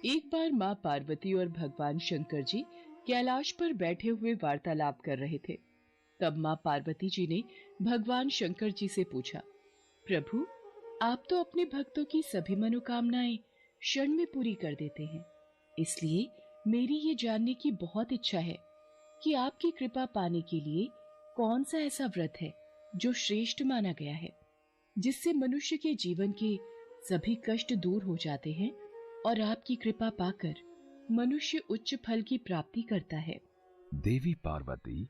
एक बार माँ पार्वती और भगवान शंकर जी कैलाश पर बैठे हुए वार्तालाप कर रहे थे। तब माँ पार्वती जी ने भगवान शंकर जी से पूछा, प्रभु, आप तो अपने भक्तों की सभी मनोकामनाएं क्षण में पूरी कर देते हैं। इसलिए मेरी ये जानने की बहुत इच्छा है कि आपकी कृपा पाने के लिए कौन सा ऐसा व्रत है जो श्रेष्ठ माना गया है, जिससे मनुष्य के जीवन के सभी कष्ट दूर हो जाते हैं और आपकी कृपा पाकर मनुष्य उच्च फल की प्राप्ति करता है। देवी पार्वती,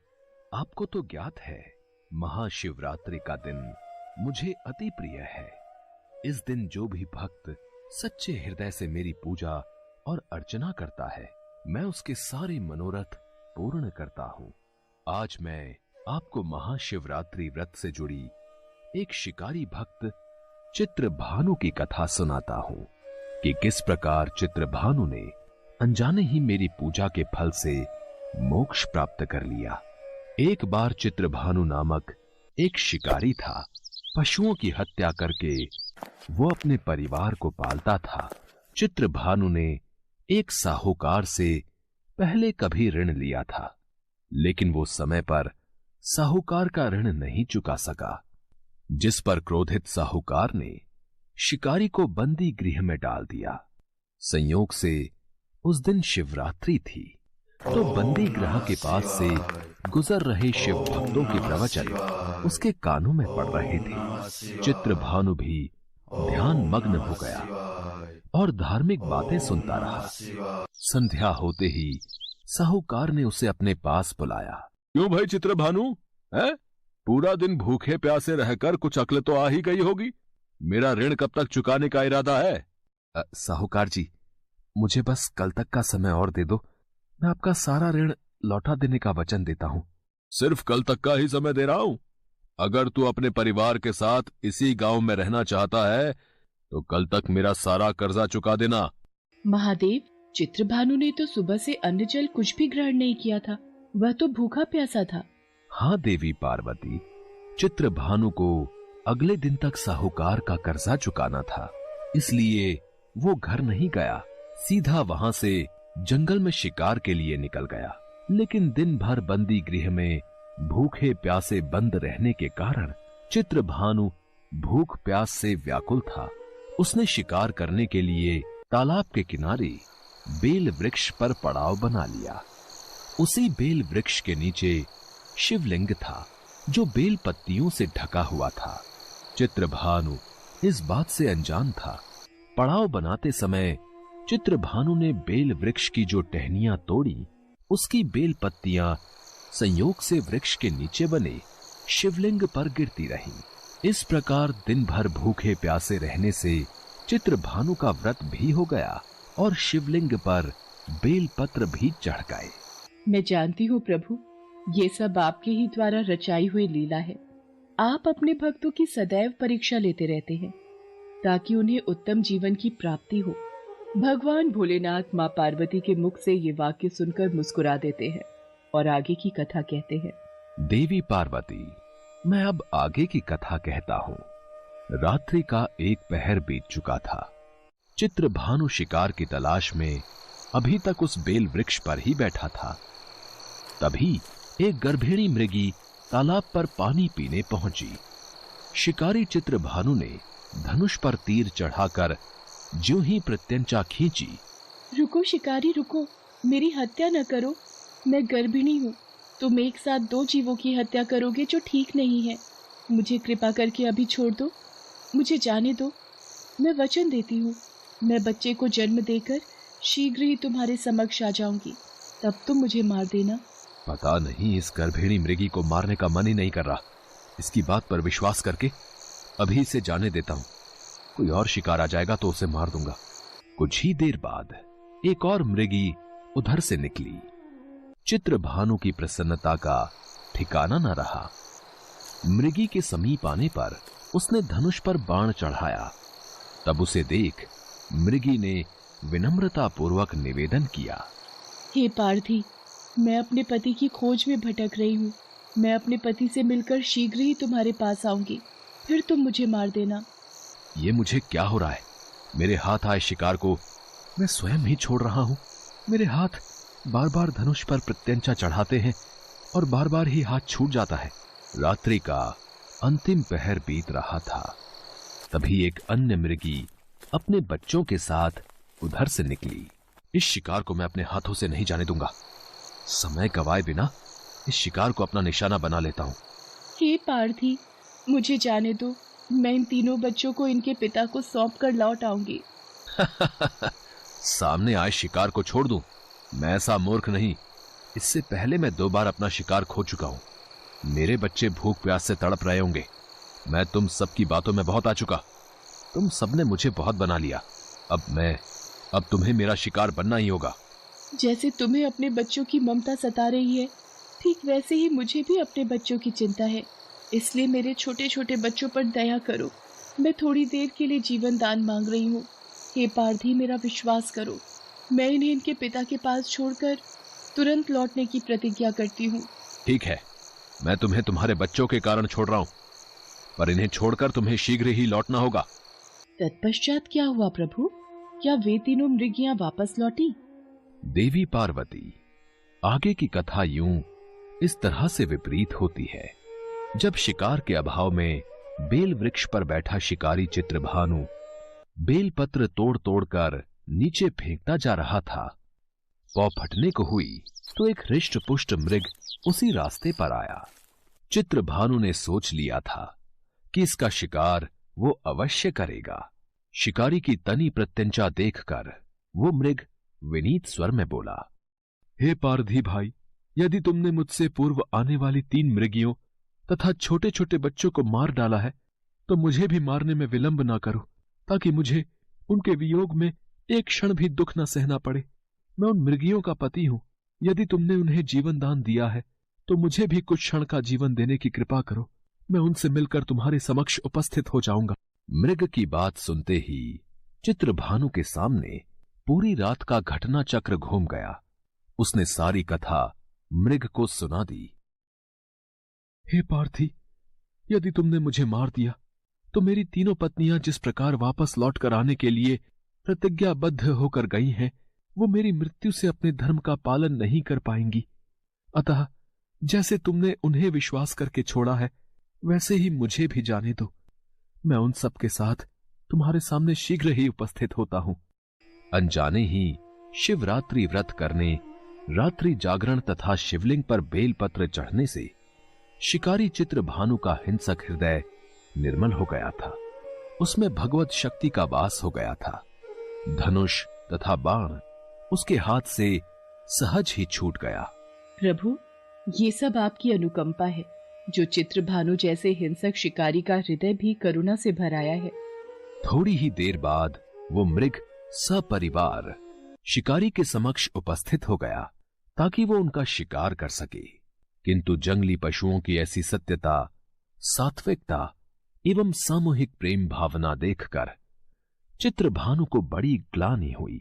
आपको तो ज्ञात है, महाशिवरात्रि का दिन मुझे अति प्रिय है। इस दिन जो भी भक्त सच्चे हृदय से मेरी पूजा और अर्चना करता है, मैं उसके सारे मनोरथ पूर्ण करता हूं। आज मैं आपको महाशिवरात्रि व्रत से जुड़ी एक शिकारी भक्त चित्रभानु की कथा सुनाता हूं कि किस प्रकार चित्रभानु ने अनजाने ही मेरी पूजा के फल से मोक्ष प्राप्त कर लिया। एक बार चित्रभानु नामक एक शिकारी था। पशुओं की हत्या करके वो अपने परिवार को पालता था। चित्रभानु ने एक साहूकार से पहले कभी ऋण लिया था, लेकिन वो समय पर साहूकार का ऋण नहीं चुका सका, जिस पर क्रोधित साहूकार ने शिकारी को बंदी गृह में डाल दिया। संयोग से उस दिन शिवरात्रि थी, तो बंदी गृह के पास से गुजर रहे शिव भक्तों के प्रवचन उसके कानों में पड़ रहे थे। चित्रभानु भी ध्यान मग्न हो गया और धार्मिक बातें सुनता रहा। संध्या होते ही साहूकार ने उसे अपने पास बुलाया। क्यों भाई चित्रभानु, है? पूरा दिन भूखे प्यासे रहकर कुछ अक्ल तो आ ही गई होगी। मेरा ऋण कब तक चुकाने का इरादा है? साहूकार जी, मुझे बस कल तक का समय और दे दो, मैं आपका सारा ऋण लौटा देने का वचन देता हूं। सिर्फ कल तक का ही समय दे रहा हूं। अगर तू अपने परिवार के साथ इसी गांव में रहना चाहता है तो कल तक मेरा सारा कर्जा चुका देना। महादेव, चित्रभानु ने तो सुबह से अन्न जल कुछ भी ग्रहण नहीं किया था, वह तो भूखा प्यासा था। हाँ देवी पार्वती, चित्रभानु को अगले दिन तक साहूकार का कर्जा चुकाना था, इसलिए वो घर नहीं गया, सीधा वहां से जंगल में शिकार के लिए निकल गया। लेकिन दिन भर बंदी गृह में भूखे प्यासे बंद रहने के कारण चित्रभानु भूख प्यास से व्याकुल था। उसने शिकार करने के लिए तालाब के किनारे बेल वृक्ष पर पड़ाव बना लिया। उसी बेल वृक्ष के नीचे शिवलिंग था, जो बेल पत्तियों से ढका हुआ था। चित्रभानु इस बात से अनजान था। पड़ाव बनाते समय चित्रभानु ने बेल वृक्ष की जो टहनियां तोड़ी, उसकी बेल पत्तियां संयोग से वृक्ष के नीचे बने शिवलिंग पर गिरती रहीं। इस प्रकार दिन भर भूखे प्यासे रहने से चित्रभानु का व्रत भी हो गया और शिवलिंग पर बेल पत्र भी चढ़ गए। मैं जानती हूँ प्रभु, ये सब आपके ही द्वारा रचाई हुई लीला है। आप अपने भक्तों की सदैव परीक्षा लेते रहते हैं ताकि उन्हें उत्तम जीवन की प्राप्ति हो। भगवान भोलेनाथ माँ पार्वती के मुख से ये वाक्य सुनकर मुस्कुरा देते हैं और आगे की कथा कहते हैं। देवी पार्वती, मैं अब आगे की कथा कहता हूं। रात्रि का एक पहर बीत चुका था। चित्रभानु शिकार की तलाश में अभी तक उस बेल वृक्ष पर ही बैठा था। तभी एक गर्भिणी मृगी तालाब पर पानी पीने पहुंची। शिकारी चित्रभानु ने धनुष पर तीर चढ़ाकर ज्यों ही प्रत्यंचा खींची। रुको शिकारी रुको, मेरी हत्या न करो, मैं गर्भिणी हूँ। तुम एक साथ दो जीवों की हत्या करोगे जो ठीक नहीं है। मुझे कृपा करके अभी छोड़ दो, मुझे जाने दो। मैं वचन देती हूँ, मैं बच्चे को जन्म देकर शीघ्र ही तुम्हारे समक्ष आ जाऊंगी, तब तुम मुझे मार देना। पता नहीं इस गर्भिणी मृगी को मारने का मन ही नहीं कर रहा। इसकी बात पर विश्वास करके अभी इसे जाने देता हूं। कोई और शिकार आ जाएगा तो उसे मार दूंगा। कुछ ही देर बाद एक और मृगी उधर से निकली। चित्रभानु की प्रसन्नता का ठिकाना न रहा। मृगी के समीप आने पर उसने धनुष पर बाण चढ़ाया। तब उसे देख मृगी ने विनम्रता पूर्वक निवेदन किया, हे पार्थी, मैं अपने पति की खोज में भटक रही हूँ। मैं अपने पति से मिलकर शीघ्र ही तुम्हारे पास आऊंगी, फिर तुम मुझे मार देना। ये मुझे क्या हो रहा है? मेरे हाथ आए शिकार को मैं स्वयं ही छोड़ रहा हूं। मेरे हाथ बार बार धनुष पर प्रत्यंचा चढ़ाते हैं और बार बार ही हाथ छूट जाता है। रात्रि का अंतिम पहर बीत रहा था। तभी एक अन्य मृगी अपने बच्चों के साथ उधर से निकली। इस शिकार को मैं अपने हाथों से नहीं जाने दूंगा। समय गवाए बिना इस शिकार को अपना निशाना बना लेता हूं। हे पार्थी, मुझे जाने दो। मैं इन तीनों बच्चों को इनके पिता को सौंप कर लौट आऊंगी। सामने आए शिकार को छोड़ दूं? मैं ऐसा मूर्ख नहीं। इससे पहले मैं 2 बार अपना शिकार खो चुका हूं। मेरे बच्चे भूख प्यास से तड़प रहे होंगे। मैं तुम सबकी बातों में बहुत आ चुका। तुम सबने मुझे बहुत बना लिया। अब तुम्हें मेरा शिकार बनना ही होगा। जैसे तुम्हें अपने बच्चों की ममता सता रही है, ठीक वैसे ही मुझे भी अपने बच्चों की चिंता है। इसलिए मेरे छोटे छोटे बच्चों पर दया करो। मैं थोड़ी देर के लिए जीवन दान मांग रही हूँ। हे पार्थी, मेरा विश्वास करो। मैं इन्हें इनके पिता के पास छोड़कर तुरंत लौटने की प्रतिज्ञा करती हूँ। ठीक है, मैं तुम्हें तुम्हारे बच्चों के कारण छोड़ रहा हूं, पर इन्हें छोड़कर तुम्हें शीघ्र ही लौटना होगा। तत्पश्चात क्या हुआ प्रभु? क्या वे तीनों मृगियां वापस लौटी? देवी पार्वती, आगे की कथा यूं इस तरह से विपरीत होती है। जब शिकार के अभाव में बेल वृक्ष पर बैठा शिकारी चित्रभानु बेल पत्र तोड़ तोड़कर नीचे फेंकता जा रहा था, पौ फटने को हुई तो एक हृष्ट पुष्ट मृग उसी रास्ते पर आया। चित्रभानु ने सोच लिया था कि इसका शिकार वो अवश्य करेगा। शिकारी की तनी प्रत्यंचा देखकर वो मृग विनीत स्वर में बोला, हे पारधी भाई, यदि तुमने मुझसे पूर्व आने वाली 3 मृगियों तथा छोटे छोटे बच्चों को मार डाला है, तो मुझे भी मारने में विलंब ना करो, ताकि मुझे उनके वियोग में एक क्षण भी दुख न सहना पड़े। मैं उन मृगियों का पति हूं। यदि तुमने उन्हें जीवन दान दिया है, तो मुझे भी कुछ क्षण का जीवन देने की कृपा करो। मैं उनसे मिलकर तुम्हारे समक्ष उपस्थित हो जाऊंगा। मृग की बात सुनते ही चित्रभानु के सामने पूरी रात का घटना चक्र घूम गया। उसने सारी कथा मृग को सुना दी। हे पार्थी, यदि तुमने मुझे मार दिया, तो मेरी तीनों पत्नियां जिस प्रकार वापस लौट कर आने के लिए प्रतिज्ञाबद्ध होकर गई हैं, वो मेरी मृत्यु से अपने धर्म का पालन नहीं कर पाएंगी। अतः जैसे तुमने उन्हें विश्वास करके छोड़ा है, वैसे ही मुझे भी जाने दो। मैं उन सब के साथ तुम्हारे सामने शीघ्र ही उपस्थित होता हूं। अनजाने ही शिवरात्रि व्रत करने, रात्रि जागरण तथा शिवलिंग पर बेलपत्र चढ़ने से शिकारी चित्रभानु का हिंसक हृदय निर्मल हो गया था। उसमें भगवत शक्ति का वास हो गया था। धनुष तथा बाण उसके हाथ से सहज ही छूट गया। प्रभु, ये सब आपकी अनुकंपा है, जो चित्रभानु जैसे हिंसक शिकारी का हृदय भी करुणा से भराया है। थोड़ी ही देर बाद वो मृग सपरिवार शिकारी के समक्ष उपस्थित हो गया, ताकि वो उनका शिकार कर सके। किंतु जंगली पशुओं की ऐसी सत्यता, सात्विकता एवं सामूहिक प्रेम भावना देखकर चित्रभानु को बड़ी ग्लानि हुई।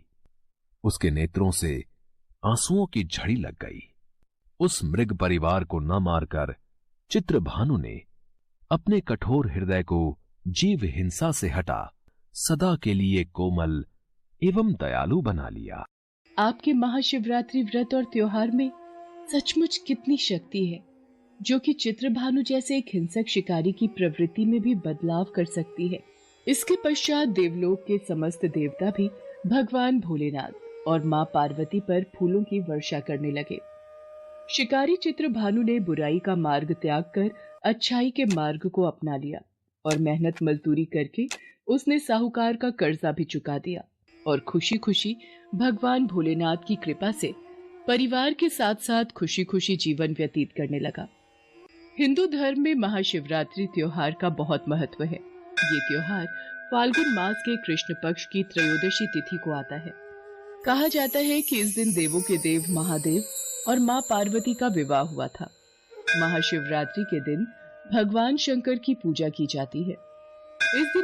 उसके नेत्रों से आंसुओं की झड़ी लग गई। उस मृग परिवार को न मारकर चित्रभानु ने अपने कठोर हृदय को जीव हिंसा से हटा सदा के लिए कोमल एवं दयालु बना लिया। आपके महाशिवरात्रि व्रत और त्योहार में सचमुच कितनी शक्ति है, जो कि चित्रभानु जैसे एक हिंसक शिकारी की प्रवृत्ति में भी बदलाव कर सकती है। इसके पश्चात देवलोक के समस्त देवता भी भगवान भोलेनाथ और मां पार्वती पर फूलों की वर्षा करने लगे। शिकारी चित्रभानु ने बुराई का मार्ग त्याग कर अच्छाई के मार्ग को अपना लिया और मेहनत मजदूरी करके उसने साहूकार का कर्जा भी चुका दिया और खुशी खुशी भगवान भोलेनाथ की कृपा से परिवार के साथ साथ खुशी खुशी जीवन व्यतीत करने लगा। हिंदू धर्म में महाशिवरात्रि त्योहार का बहुत महत्व है। ये त्योहार फाल्गुन मास के कृष्ण पक्ष की त्रयोदशी तिथि को आता है। कहा जाता है कि इस दिन देवों के देव महादेव और मां पार्वती का विवाह हुआ था। महाशिवरात्रि के दिन भगवान शंकर की पूजा की जाती है। इस दिन